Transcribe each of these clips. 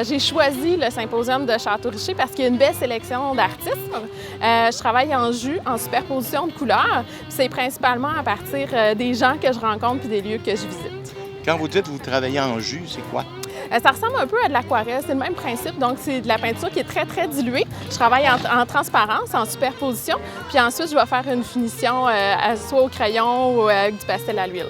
J'ai choisi le symposium de Château-Richer parce qu'il y a une belle sélection d'artistes. Je travaille en jus, en superposition de couleurs. C'est principalement à partir des gens que je rencontre puis des lieux que je visite. Quand vous dites que vous travaillez en jus, c'est quoi? Ça ressemble un peu à de l'aquarelle, c'est le même principe. Donc, c'est de la peinture qui est très, très diluée. Je travaille en transparence, en superposition. Puis ensuite, je vais faire une finition soit au crayon ou avec du pastel à l'huile.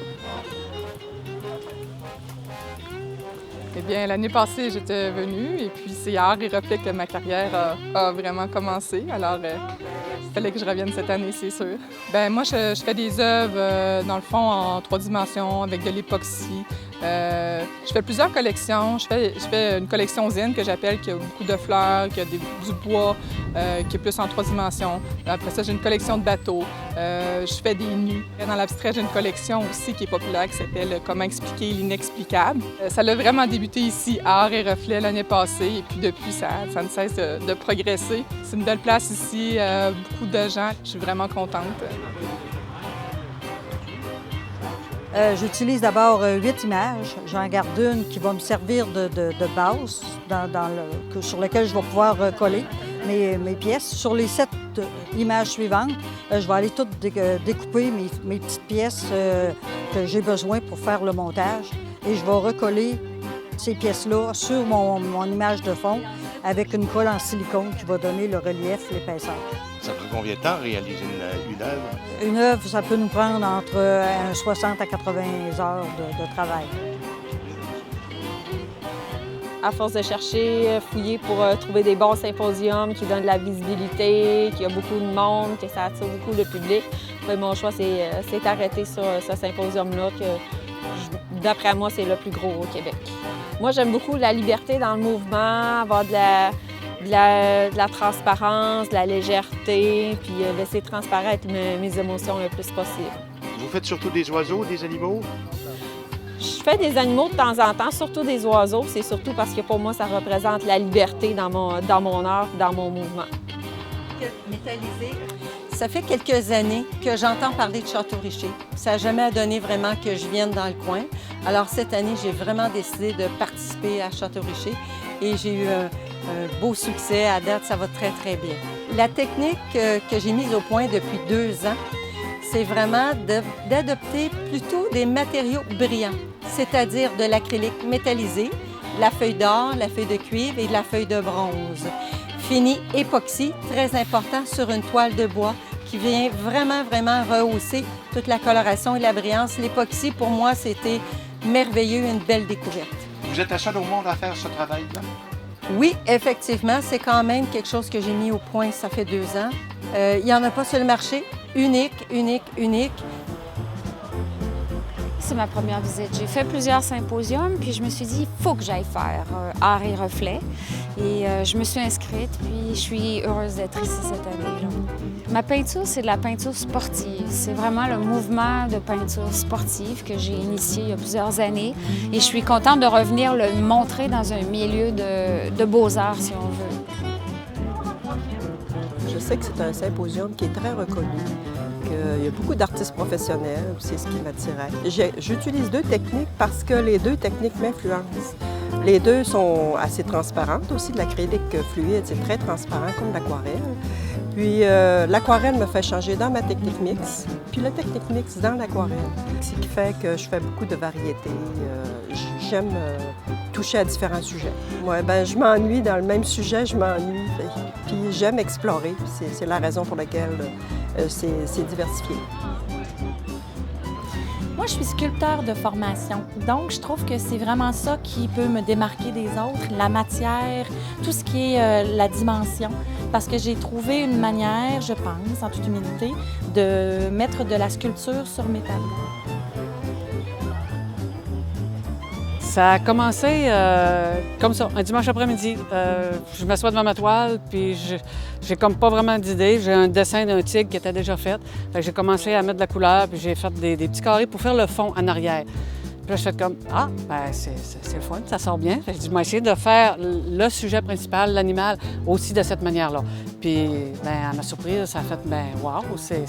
Eh bien, l'année passée, j'étais venue et puis c'est Art et Reflet que ma carrière a vraiment commencé. Alors, il fallait que je revienne cette année, c'est sûr. Bien, moi, je fais des œuvres, dans le fond, en 3 dimensions avec de l'époxy. Je fais plusieurs collections. Je fais une collection zen que j'appelle, qui a beaucoup de fleurs, qui a du bois, qui est plus en 3 dimensions. Après ça, j'ai une collection de bateaux. Je fais des nus. Dans l'abstrait, j'ai une collection aussi qui est populaire qui s'appelle « Comment expliquer l'inexplicable ». Ça a vraiment débuté ici, Art et Reflet, l'année passée. Et puis depuis, ça ne cesse de progresser. C'est une belle place ici, beaucoup de gens. Je suis vraiment contente. J'utilise d'abord 8 images. J'en garde une qui va me servir de base sur laquelle je vais pouvoir coller mes pièces. Sur les 7 images suivantes, je vais aller toutes découper mes petites pièces que j'ai besoin pour faire le montage. Et je vais recoller ces pièces-là sur mon image de fond avec une colle en silicone qui va donner le relief, l'épaisseur. Ça prend combien de temps réaliser une œuvre? Une œuvre, ça peut nous prendre entre 60 à 80 heures de travail. À force de chercher, fouiller pour trouver des bons symposiums qui donnent de la visibilité, qu'il y a beaucoup de monde, que ça attire beaucoup le public, bien, mon choix s'est arrêté sur ce symposium-là que, d'après moi, c'est le plus gros au Québec. Moi, j'aime beaucoup la liberté dans le mouvement, avoir de la transparence, de la légèreté, puis laisser transparaître mes émotions le plus possible. Vous faites surtout des oiseaux, des animaux? Je fais des animaux de temps en temps, surtout des oiseaux. C'est surtout parce que pour moi, ça représente la liberté dans mon art, dans mon mouvement. Métallisé. Ça fait quelques années que j'entends parler de Château-Richer. Ça n'a jamais donné vraiment que je vienne dans le coin. Alors cette année, j'ai vraiment décidé de participer à Château-Richer et j'ai eu un beau succès. À date, ça va très, très bien. La technique que j'ai mise au point depuis 2 ans, c'est vraiment d'adopter plutôt des matériaux brillants, c'est-à-dire de l'acrylique métallisé, la feuille d'or, la feuille de cuivre et de la feuille de bronze. Fini époxy, très important, sur une toile de bois qui vient vraiment, vraiment rehausser toute la coloration et la brillance. L'époxy, pour moi, c'était merveilleux, une belle découverte. Vous êtes la seule au monde à faire ce travail-là? Oui, effectivement, c'est quand même quelque chose que j'ai mis au point, ça fait 2 ans. Il n'y en a pas sur le marché. Unique, unique, unique. C'est ma première visite. J'ai fait plusieurs symposiums, puis je me suis dit, il faut que j'aille faire Art et Reflet. Et je me suis inscrite, puis je suis heureuse d'être ici cette année-là. Ma peinture, c'est de la peinture sportive. C'est vraiment le mouvement de peinture sportive que j'ai initié il y a plusieurs années. Et je suis contente de revenir le montrer dans un milieu de beaux-arts, si on veut. Je sais que c'est un symposium qui est très reconnu, qu'il y a beaucoup d'artistes professionnels, c'est ce qui m'attirait. J'utilise 2 techniques parce que les 2 techniques m'influencent. Les 2 sont assez transparentes aussi, de l'acrylique fluide, c'est très transparent comme l'aquarelle. Puis l'aquarelle me fait changer dans ma technique mix, puis la technique mix dans l'aquarelle. Ce qui fait que je fais beaucoup de variétés. J'aime toucher à différents sujets. Moi, je m'ennuie dans le même sujet, je m'ennuie. Puis j'aime explorer, c'est la raison pour laquelle c'est diversifié. Moi, je suis sculpteur de formation, donc je trouve que c'est vraiment ça qui peut me démarquer des autres, la matière, tout ce qui est la dimension, parce que j'ai trouvé une manière, je pense, en toute humilité, de mettre de la sculpture sur mes tableaux. Ça a commencé comme ça, un dimanche après-midi. Je m'assois devant ma toile, puis j'ai comme pas vraiment d'idée. J'ai un dessin d'un tigre qui était déjà fait. J'ai commencé à mettre de la couleur, puis j'ai fait des petits carrés pour faire le fond en arrière. Puis là, je fais comme, ah, ben c'est le fun, ça sort bien. Fait que je dis, je vais essayer de faire le sujet principal, l'animal, aussi de cette manière-là. Puis, ben, à ma surprise, ça a fait, ben, wow, Fait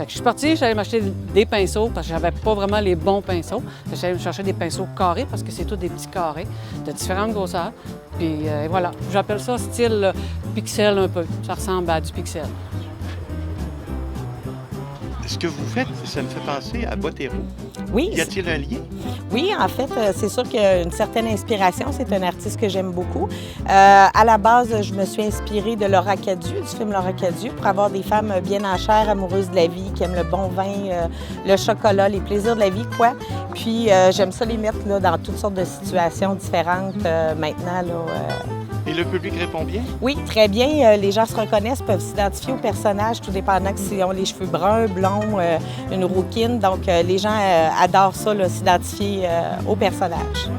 que je suis partie, j'allais m'acheter des pinceaux parce que j'avais pas vraiment les bons pinceaux. J'allais me chercher des pinceaux carrés parce que c'est tous des petits carrés de différentes grosseurs. Puis, voilà, j'appelle ça style pixel un peu. Ça ressemble à du pixel. Ce que vous faites, ça me fait penser à Bottero. Oui. Y a-t-il un lien? Oui, en fait, c'est sûr qu'il y a une certaine inspiration. C'est un artiste que j'aime beaucoup. À la base, je me suis inspirée de Laura Cadieux, du film Laura Cadieux, pour avoir des femmes bien en chair, amoureuses de la vie, qui aiment le bon vin, le chocolat, les plaisirs de la vie, quoi. Puis, j'aime ça les mettre là, dans toutes sortes de situations différentes maintenant, là. Et le public répond bien? Oui, très bien. Les gens se reconnaissent, peuvent s'identifier au personnage, tout dépendant s'ils ont les cheveux bruns, blonds, une rouquine. Donc, les gens adorent ça, s'identifier au personnage.